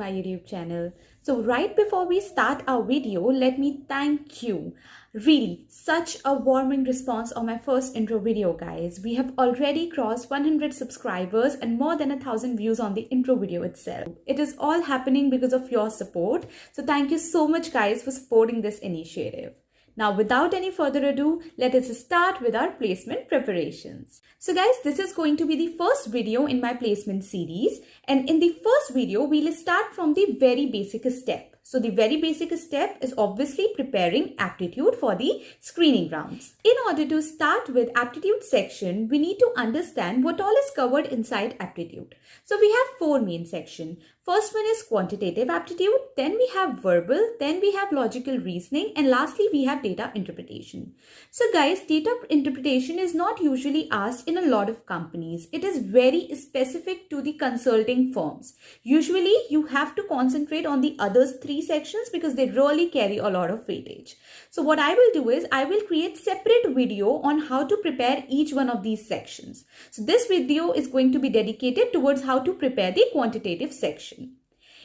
my YouTube channel. So right before we start our video, let me thank you. Really, such a warming response on my first intro video, guys. We have already crossed 100 subscribers and more than 1,000 views on the intro video itself. It is all happening because of your support. So thank you so much, guys, for supporting this initiative. Now, without any further ado, let us start with our placement preparations. So guys, this is going to be the first video in my placement series. And in the first video, we'll start from the very basic step. So the very basic step is obviously preparing aptitude for the screening rounds. In order to start with aptitude section, we need to understand what all is covered inside aptitude. So we have four main sections. First one is quantitative aptitude, then we have verbal, then we have logical reasoning, and lastly we have data interpretation. So guys, data interpretation is not usually asked in a lot of companies. It is very specific to the consulting firms. Usually you have to concentrate on the others three sections because they really carry a lot of weightage. So what I will do is I will create separate video on how to prepare each one of these sections. So this video is going to be dedicated towards how to prepare the quantitative section.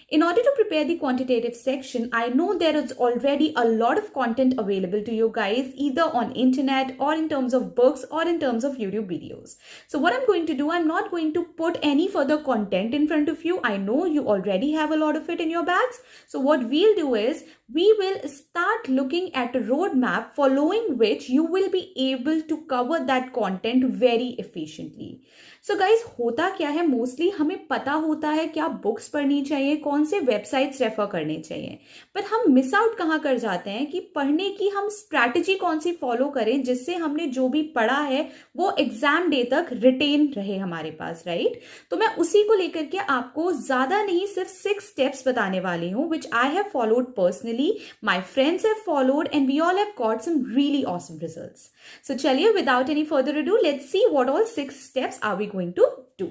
In order to prepare the quantitative section, I know there is already a lot of content available to you guys, either on internet or in terms of books or in terms of YouTube videos. So what I'm going to do, I'm not going to put any further content in front of you. I know you already have a lot of it in your bags. So what we'll do is we will start looking at a roadmap following which you will be able to cover that content very efficiently. So guys, होता क्या है, mostly हमें पता होता है क्या books पढ़नी चाहिए, कौन से वेबसाइट्स रेफर करने चाहिए, बट हम मिस आउट कहाँ कर जाते हैं कि पढ़ने की हम स्ट्रैटेजी कौन सी फॉलो करें जिससे हमने जो भी पढ़ा है वो एग्जाम डे तक रिटेन रहे हमारे पास, राइट? तो मैं उसी को लेकर के आपको ज्यादा नहीं, सिर्फ 6 स्टेप्स बताने वाली हूँ which I have followed personally, my friends have followed and we all have got some really awesome results. So चलिए, without any further ado, let's see what all 6 steps are we going to do.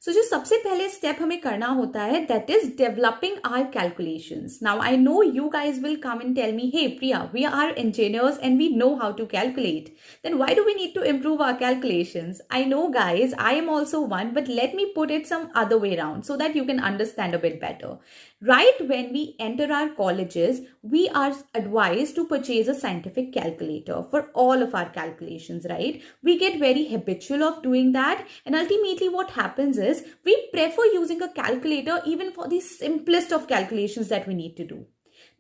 So जो सबसे पहले step हमें करना होता है, that is developing our calculations. Now I know you guys will come and tell me, hey Priya, we are engineers and we know how to calculate. Then why do we need to improve our calculations? I know guys, I am also one, but let me put it some other way around so that you can understand a bit better. Right when we enter our colleges, we are advised to purchase a scientific calculator for all of our calculations, right? We get very habitual of doing that, and ultimately what happens is we prefer using a calculator even for the simplest of calculations that we need to do.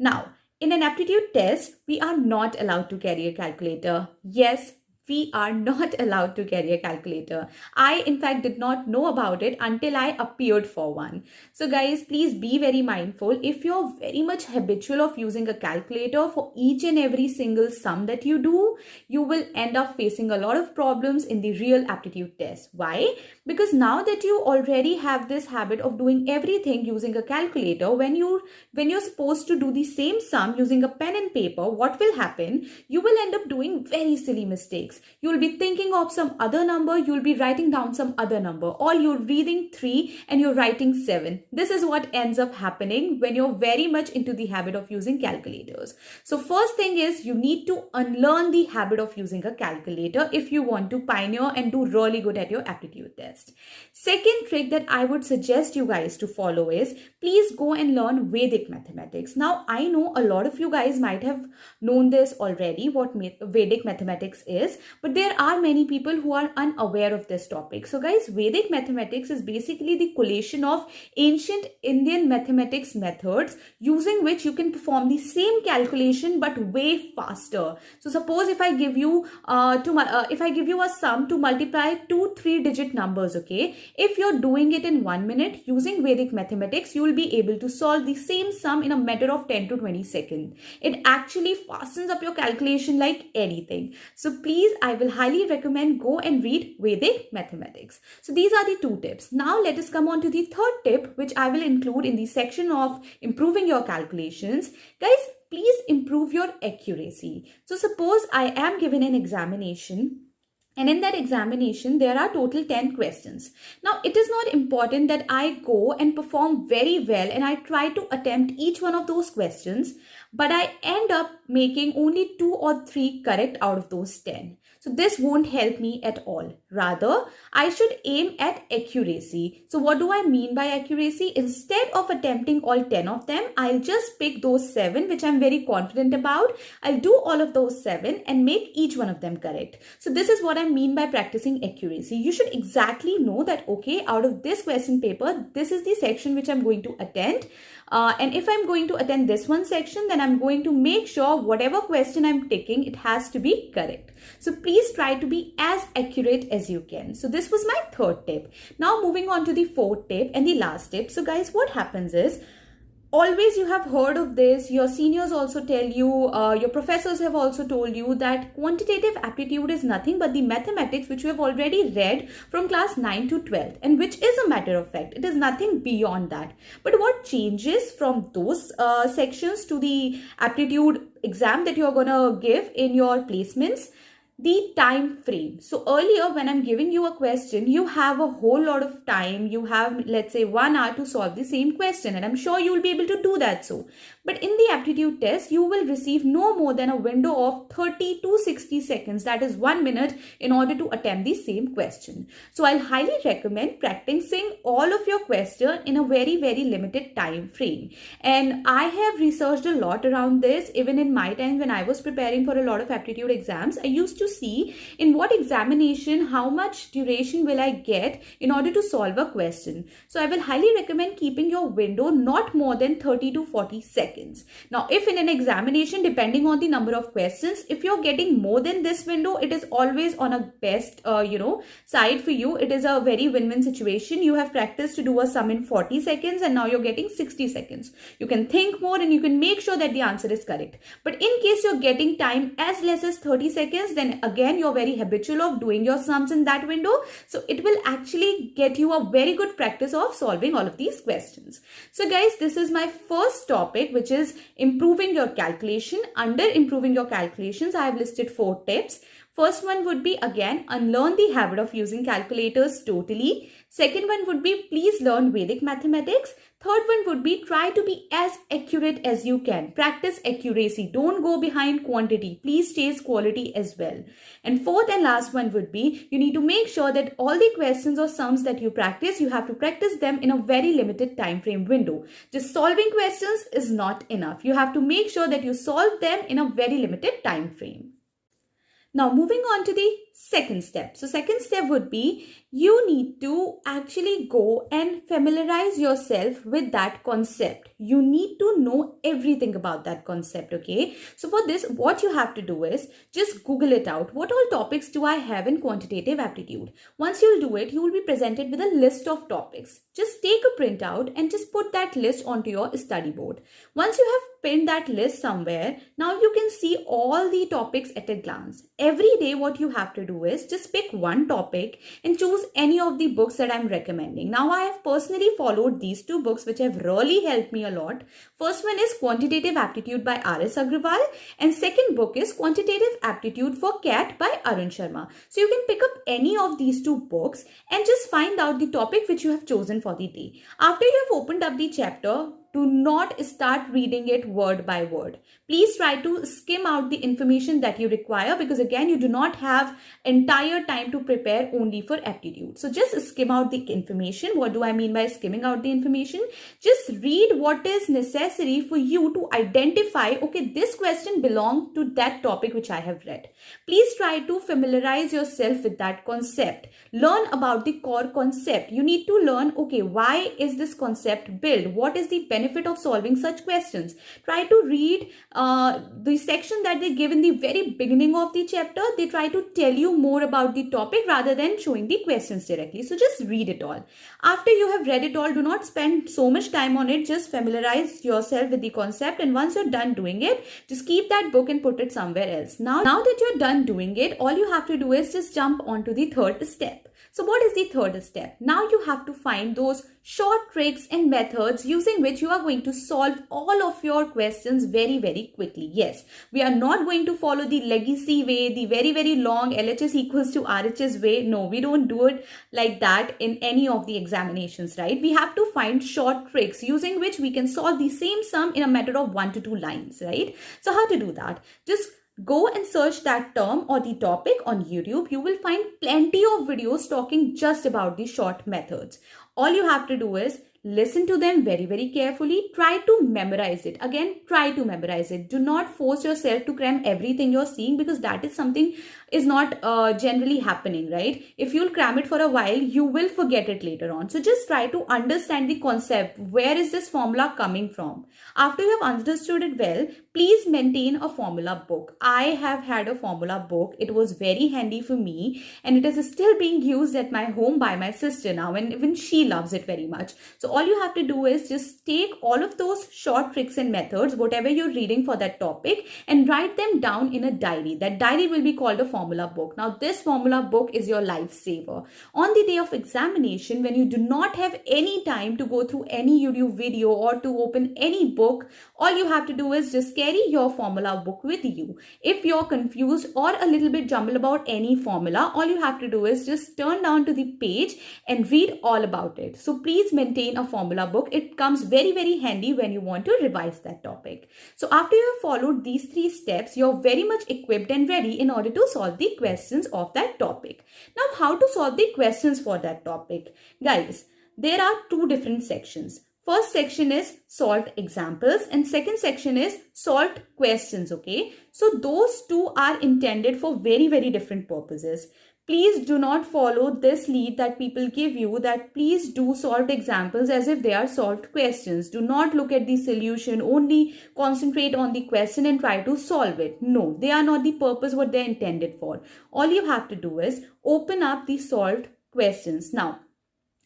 Now, in an aptitude test, we are not allowed to carry a calculator. Yes, we are not allowed to carry a calculator. I, in fact, did not know about it until I appeared for one. So guys, please be very mindful. If you're very much habitual of using a calculator for each and every single sum that you do, you will end up facing a lot of problems in the real aptitude test. Why? Because now that you already have this habit of doing everything using a calculator, when you're supposed to do the same sum using a pen and paper, what will happen? You will end up doing very silly mistakes. You'll be thinking of some other number, you'll be writing down some other number, or you're reading 3 and you're writing 7. This is what ends up happening when you're very much into the habit of using calculators. So first thing is you need to unlearn the habit of using a calculator if you want to pioneer and do really good at your aptitude test. Second trick that I would suggest you guys to follow is please go and learn Vedic mathematics. Now I know a lot of you guys might have known this already, what Vedic mathematics is, but there are many people who are unaware of this topic. So guys, Vedic mathematics is basically the collation of ancient Indian mathematics methods using which you can perform the same calculation but way faster. So suppose if I give you a sum to multiply 2 3-digit numbers, okay, if you're doing it in 1 minute using Vedic mathematics, you will be able to solve the same sum in a matter of 10 to 20 seconds. It actually fastens up your calculation like anything. So please, I will highly recommend go and read Vedic mathematics. So these are the 2 tips. Now let us come on to the third tip, which I will include in the section of improving your calculations. Guys, please improve your accuracy. So suppose I am given an examination, and in that examination, there are total 10 questions. Now, it is not important that I go and perform very well and I try to attempt each one of those questions, but I end up making only 2 or 3 correct out of those 10. So this won't help me at all. Rather, I should aim at accuracy. So what do I mean by accuracy? Instead of attempting all 10 of them, I'll just pick those 7 which I'm very confident about. I'll do all of those 7 and make each one of them correct. So this is what I mean by practicing accuracy. You should exactly know that, okay, out of this question paper, this is the section which I'm going to attend. And if I'm going to attend this one section, then I'm going to make sure whatever question I'm taking, it has to be correct. So please try to be as accurate as you can. So this was my third tip. Now moving on to the fourth tip and the last tip. So guys, what happens is, always you have heard of this, your seniors also tell you, your professors have also told you that quantitative aptitude is nothing but the mathematics which you have already read from class 9 to 12th, and which is a matter of fact, it is nothing beyond that. But what changes from those sections to the aptitude exam that you are gonna give in your placements? The time frame. So earlier when I'm giving you a question, you have a whole lot of time. You have, let's say, 1 hour to solve the same question, and I'm sure you will be able to do that. But in the aptitude test, you will receive no more than a window of 30 to 60 seconds, that is 1 minute, in order to attempt the same question. So I'll highly recommend practicing all of your question in a very, very limited time frame. And I have researched a lot around this. Even in my time when I was preparing for a lot of aptitude exams, I used to see in what examination, how much duration will I get in order to solve a question. So I will highly recommend keeping your window not more than 30 to 40 seconds. Now, if in an examination, depending on the number of questions, if you're getting more than this window, it is always on a best, side for you. It is a very win-win situation. You have practiced to do a sum in 40 seconds and now you're getting 60 seconds. You can think more and you can make sure that the answer is correct. But in case you're getting time as less as 30 seconds, then again, you're very habitual of doing your sums in that window. So it will actually get you a very good practice of solving all of these questions. So guys, this is my first topic, which is improving your calculation. Under improving your calculations, I have listed 4 tips. First one would be, again, unlearn the habit of using calculators totally. Second one would be, please learn Vedic mathematics. Third one would be, try to be as accurate as you can. Practice accuracy. Don't go behind quantity. Please chase quality as well. And fourth and last one would be, you need to make sure that all the questions or sums that you practice, you have to practice them in a very limited time frame window. Just solving questions is not enough. You have to make sure that you solve them in a very limited time frame. Now moving on to the second step. So second step would be, you need to actually go and familiarize yourself with that concept. You need to know everything about that concept, okay? So for this, what you have to do is just Google it out. What all topics do I have in quantitative aptitude? Once you'll do it, you will be presented with a list of topics. Just take a printout and just put that list onto your study board. Once you have pinned that list somewhere, now you can see all the topics at a glance. Every day, what you have to do is just pick one topic and choose any of the books that I'm recommending. Now, I have personally followed these 2 books which have really helped me a lot. First one is Quantitative Aptitude by R.S. Agrawal, and second book is Quantitative Aptitude for CAT by Arun Sharma. So you can pick up any of these 2 books and just find out the topic which you have chosen for the day. After you have opened up the chapter, do not start reading it word by word. Please try to skim out the information that you require, because again, you do not have entire time to prepare only for aptitude. So just skim out the information. What do I mean by skimming out the information? Just read what is necessary for you to identify, okay, this question belongs to that topic which I have read. Please try to familiarize yourself with that concept. Learn about the core concept. You need to learn, okay, why is this concept built? What is the benefit of solving such questions? Try to read the section that they give in the very beginning of the chapter. They try to tell you more about the topic rather than showing the questions directly. So just read it all. After you have read it all, do not spend so much time on it. Just familiarize yourself with the concept, and once you're done doing it, just keep that book and put it somewhere else. Now that you're done doing it, all you have to do is just jump onto the third step. So what is the third step? Now you have to find those short tricks and methods using which you are going to solve all of your questions very, very quickly. Yes, we are not going to follow the legacy way, the very, very long LHS equals to RHS way. No, we don't do it like that in any of the examinations, right? We have to find short tricks using which we can solve the same sum in a matter of 1 to 2 lines, right? So how to do that? Just Go and search that term or the topic on YouTube. You will find plenty of videos talking just about the short methods. All you have to do is listen to them very, very carefully. Try to memorize it. Again, try to memorize it. Do not force yourself to cram everything you're seeing, because that is something is not generally happening, right? If you'll cram it for a while, you will forget it later on. So just try to understand the concept. Where is this formula coming from? After you have understood it well, please maintain a formula book. I have had a formula book. It was very handy for me, and it is still being used at my home by my sister now, and even she loves it very much. So all you have to do is just take all of those short tricks and methods, whatever you're reading for that topic, and write them down in a diary. That diary will be called a formula book. Now this formula book is your lifesaver. On the day of examination, when you do not have any time to go through any YouTube video or to open any book, all you have to do is just carry your formula book with you. If you're confused or a little bit jumbled about any formula, all you have to do is just turn down to the page and read all about it. So please maintain a formula book. It comes very, very handy when you want to revise that topic. So after you have followed these 3 steps, you're very much equipped and ready in order to solve the questions of that topic. Now, how to solve the questions for that topic? Guys, there are 2 different sections. First section is solved examples and second section is solved questions, okay? So those 2 are intended for very, very different purposes. Please do not follow this lead that people give you, that please do solved examples as if they are solved questions. Do not look at the solution, only concentrate on the question and try to solve it. No, they are not the purpose what they are intended for. All you have to do is open up the solved questions. Now,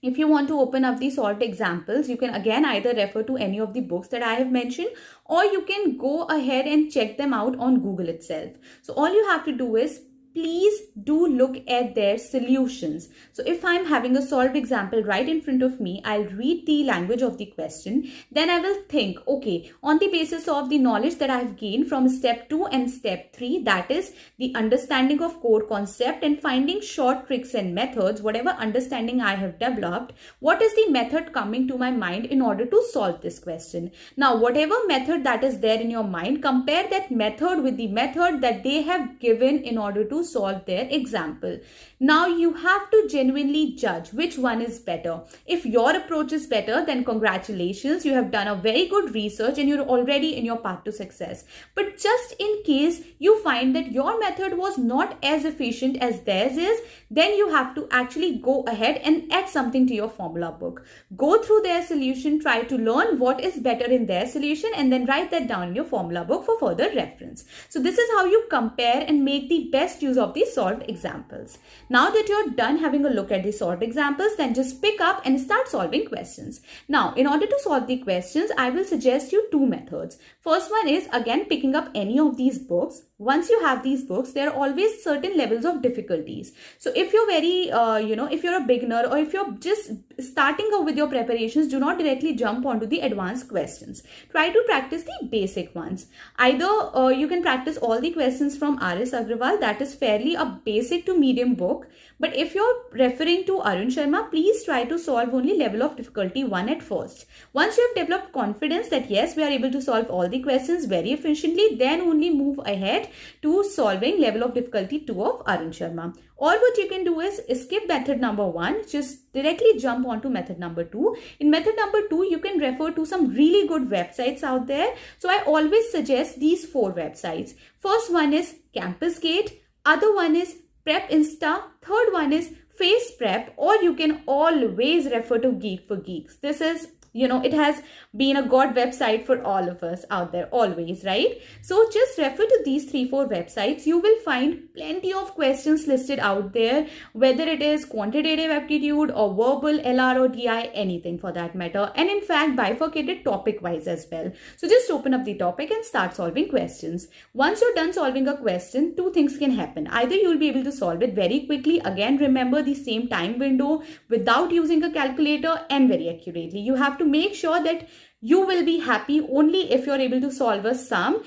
if you want to open up the solved examples, you can again either refer to any of the books that I have mentioned, or you can go ahead and check them out on Google itself. So all you have to do is please do look at their solutions. So if I'm having a solved example right in front of me, I'll read the language of the question. Then I will think, okay, on the basis of the knowledge that I've gained from step 2 and step 3, that is the understanding of core concept and finding short tricks and methods, whatever understanding I have developed, what is the method coming to my mind in order to solve this question? Now, whatever method that is there in your mind, compare that method with the method that they have given in order to solve their example. Now you have to genuinely judge which one is better. If your approach is better, then congratulations, you have done a very good research and you're already in your path to success. But just in case you find that your method was not as efficient as theirs is, then you have to actually go ahead and add something to your formula book. Go through their solution, try to learn what is better in their solution, and then write that down in your formula book for further reference. So this is how you compare and make the best use of these solved examples. Now that you're done having a look at the solved examples, then just pick up and start solving questions. Now, in order to solve the questions, I will suggest you 2 methods. First one is again picking up any of these books. Once you have these books, there are always certain levels of difficulties. So if you're very, if you're a beginner or if you're just starting out with your preparations, do not directly jump onto the advanced questions. Try to practice the basic ones. Either you can practice all the questions from R.S. Agrawal, that is fairly a basic to medium book. But if you're referring to Arun Sharma, please try to solve only level of difficulty 1 at first. Once you have developed confidence that yes, we are able to solve all the questions very efficiently, then only move ahead to solving level of difficulty 2 of Arun Sharma. Or what you can do is skip method number 1, just directly jump onto method number 2. In method number 2, you can refer to some really good websites out there. So I always suggest these 4 websites. First one is CampusGate, other one is Prep Insta, third one is Face Prep, or you can always refer to Geek for Geeks. This is, it has been a god website for all of us out there always, right? So just refer to these 3-4 websites. You will find plenty of questions listed out there, whether it is quantitative aptitude or verbal, LR or DI, anything for that matter. And in fact, bifurcated topic wise as well. So just open up the topic and start solving questions. Once you're done solving a question, 2 things can happen. Either you'll be able to solve it very quickly. Again, remember the same time window without using a calculator and very accurately. You have to make sure that you will be happy only if you're able to solve a sum,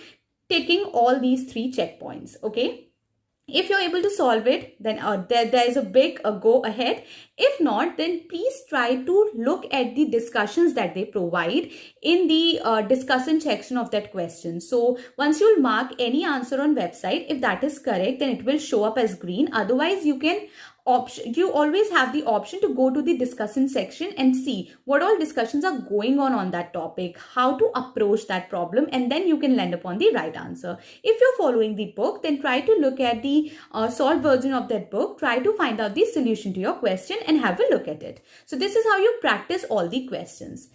taking all these 3 checkpoints, okay? If you're able to solve it, then there is a big go ahead. If not, then please try to look at the discussions that they provide in the discussion section of that question. So once you'll mark any answer on website, if that is correct, then it will show up as green. Otherwise, you always have the option to go to the discussion section and see what all discussions are going on that topic, how to approach that problem, and then you can land upon the right answer. If you're following the book, then try to look at the solved version of that book, try to find out the solution to your question and have a look at it. So this is how you practice all the questions.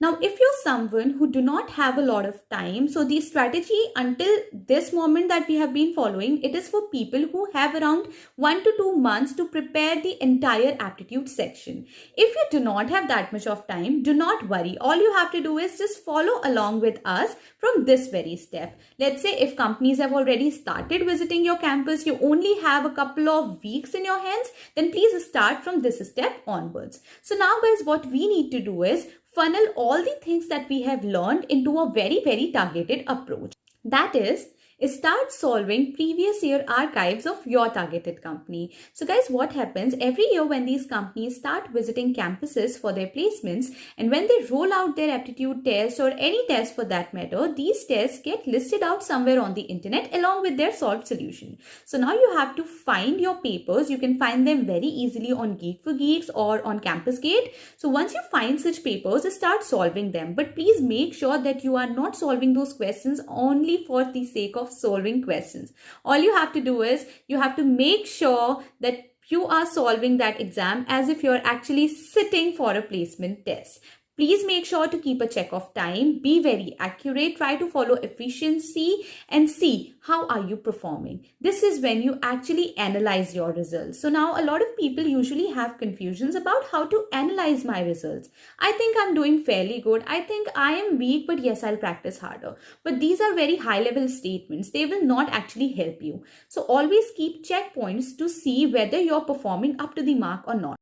Now, if you're someone who do not have a lot of time, so the strategy until this moment that we have been following, it is for people who have around 1 to 2 months to prepare the entire aptitude section. If you do not have that much of time, do not worry. All you have to do is just follow along with us from this very step. Let's say if companies have already started visiting your campus, you only have a couple of weeks in your hands, then please start from this step onwards. So now guys, what we need to do is funnel all the things that we have learned into a very targeted approach. That is, start solving previous year archives of your targeted company. So guys, what happens every year when these companies start visiting campuses for their placements, and when they roll out their aptitude test or any test for that matter, these tests get listed out somewhere on the internet along with their solved solution. So now you have to find your papers. You can find them very easily on Geek for Geeks or on CampusGate. So once you find such papers, start solving them. But please make sure that you are not solving those questions only for the sake of solving questions. All you have to do is you have to make sure that you are solving that exam as if you're actually sitting for a placement test. Please make sure to keep a check of time, be very accurate, try to follow efficiency and see how are you performing. This is when you actually analyze your results. So now a lot of people usually have confusions about how to analyze my results. I think I'm doing fairly good. I think I am weak, but yes, I'll practice harder. But these are very high level statements. They will not actually help you. So always keep checkpoints to see whether you're performing up to the mark or not.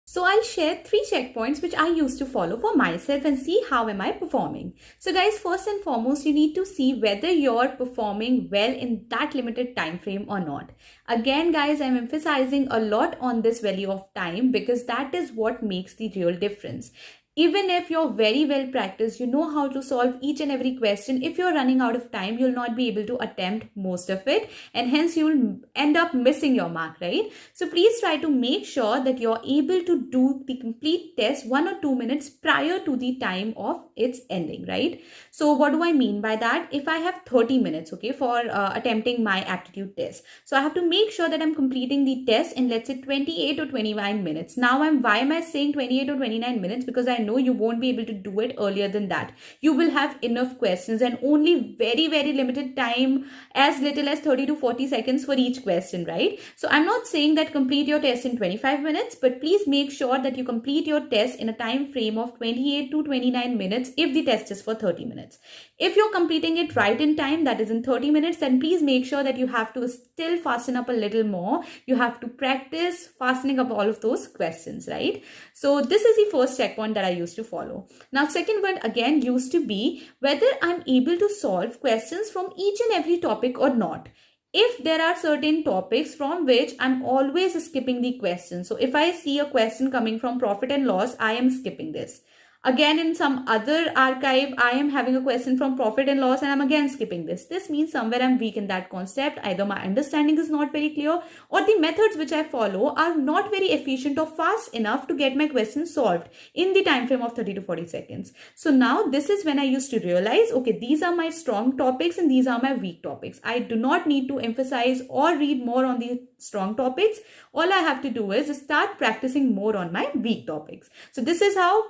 So I'll share 3 checkpoints which I used to follow for myself and see how am I performing. So guys, first and foremost, you need to see whether you're performing well in that limited time frame or not. Again, guys, I'm emphasizing a lot on this value of time because that is what makes the real difference. Even if you're very well practiced, you know how to solve each and every question, if you're running out of time, you'll not be able to attempt most of it and hence you'll end up missing your mark, right? So please try to make sure that you're able to do the complete test 1 or 2 minutes prior to the time of its ending, right? So what do I mean by that? If I have 30 minutes, okay, for attempting my aptitude test, so I have to make sure that I'm completing the test in, let's say, 28 or 29 minutes. Now why am I saying 28 or 29 minutes? Because I know you won't be able to do it earlier than that. You will have enough questions and only very limited time, as little as 30 to 40 seconds for each question, right? So I'm not saying that complete your test in 25 minutes, but please make sure that you complete your test in a time frame of 28 to 29 minutes if the test is for 30 minutes. If you're completing it right in time, that is in 30 minutes, then please make sure that you have to still fasten up a little more. You have to practice fastening up all of those questions, right? So this is the first checkpoint that I used to follow. Now, second one again used to be whether I'm able to solve questions from each and every topic or not. If there are certain topics from which I'm always skipping the question. So if I see a question coming from profit and loss, I am skipping this. Again, in some other archive, I am having a question from profit and loss and I'm again skipping this. This means somewhere I'm weak in that concept. Either my understanding is not very clear or the methods which I follow are not very efficient or fast enough to get my question solved in the time frame of 30 to 40 seconds. So now this is when I used to realize, okay, these are my strong topics and these are my weak topics. I do not need to emphasize or read more on the strong topics. All I have to do is start practicing more on my weak topics. So this is how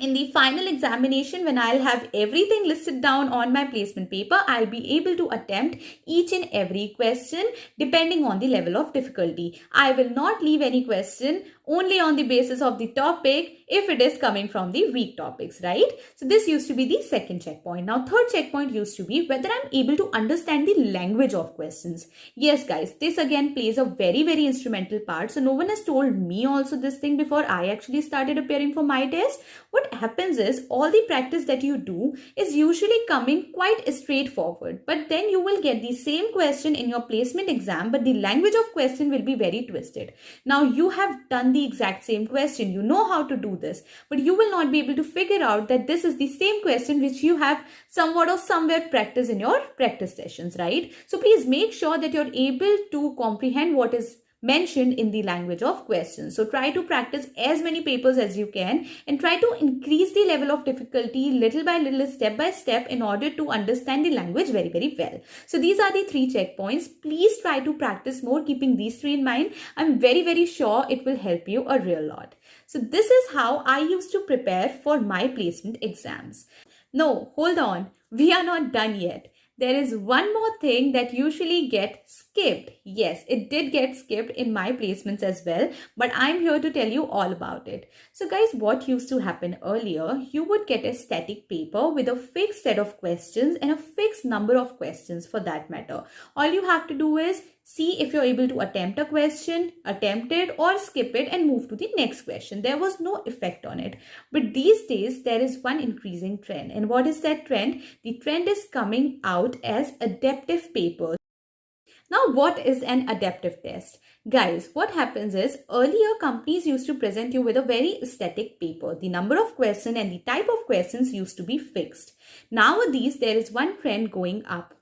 in the final examination, when I'll have everything listed down on my placement paper, I'll be able to attempt each and every question depending on the level of difficulty. I will not leave any question only on the basis of the topic if it is coming from the weak topics, right? So this used to be the second checkpoint. Now third checkpoint used to be whether I'm able to understand the language of questions. Yes guys, this again plays a very instrumental part. So no one has told me also this thing before I actually started appearing for my test. What happens is all the practice that you do is usually coming quite straightforward, but then you will get the same question in your placement exam, but the language of question will be very twisted. Now you have done the exact same question, you know how to do this, but you will not be able to figure out that this is the same question which you have somewhat or somewhere practiced in your practice sessions, right? So please make sure that you're able to comprehend what is mentioned in the language of questions. So try to practice as many papers as you can and try to increase the level of difficulty little by little, step by step, in order to understand the language very well. So these are the 3 checkpoints. Please try to practice more keeping these 3 in mind. I'm very sure it will help you a real lot. So this is how I used to prepare for my placement exams. No, hold on. We are not done yet. There is one more thing that usually gets skipped. Yes, it did get skipped in my placements as well, but I'm here to tell you all about it. So guys, what used to happen earlier, you would get a static paper with a fixed set of questions and a fixed number of questions for that matter. All you have to do is see if you're able to attempt a question, attempt it or skip it and move to the next question. There was no effect on it. But these days, there is one increasing trend. And what is that trend? The trend is coming out as adaptive papers. Now, what is an adaptive test? Guys, what happens is earlier companies used to present you with a very static paper. The number of questions and the type of questions used to be fixed. Nowadays, there is one trend going up.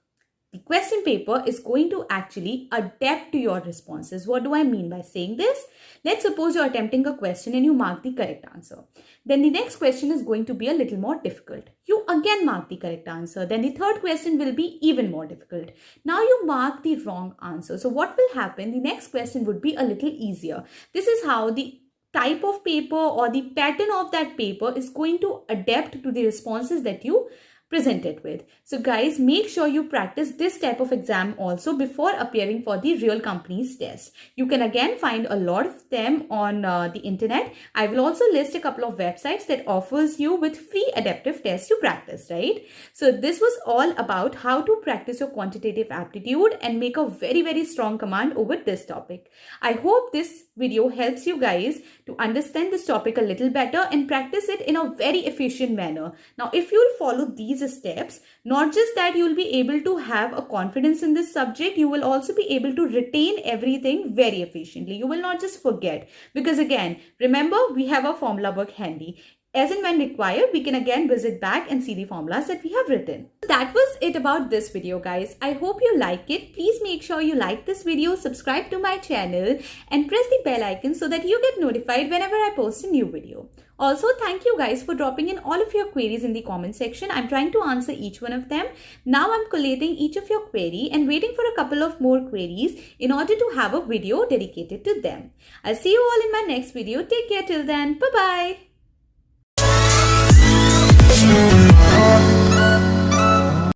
The question paper is going to actually adapt to your responses. What do I mean by saying this? Let's suppose you're attempting a question and you mark the correct answer. Then the next question is going to be a little more difficult. You again mark the correct answer. Then the third question will be even more difficult. Now you mark the wrong answer. So what will happen? The next question would be a little easier. This is how the type of paper or the pattern of that paper is going to adapt to the responses that you presented with. So guys, make sure you practice this type of exam also before appearing for the real company's test. You can again find a lot of them on the internet. I will also list a couple of websites that offers you with free adaptive tests to practice, right? So this was all about how to practice your quantitative aptitude and make a very strong command over this topic. I hope this video helps you guys to understand this topic a little better and practice it in a very efficient manner. Now, if you'll follow these steps, not just that you'll be able to have a confidence in this subject, you will also be able to retain everything very efficiently. You will not just forget, because again, remember, we have a formula book handy. As and when required, we can again visit back and see the formulas that we have written. So that was it about this video, guys. I hope you like it. Please make sure you like this video, subscribe to my channel and press the bell icon so that you get notified whenever I post a new video. Also, thank you guys for dropping in all of your queries in the comment section. I'm trying to answer each one of them. Now I'm collating each of your query and waiting for a couple of more queries in order to have a video dedicated to them. I'll see you all in my next video. Take care till then. Bye-bye.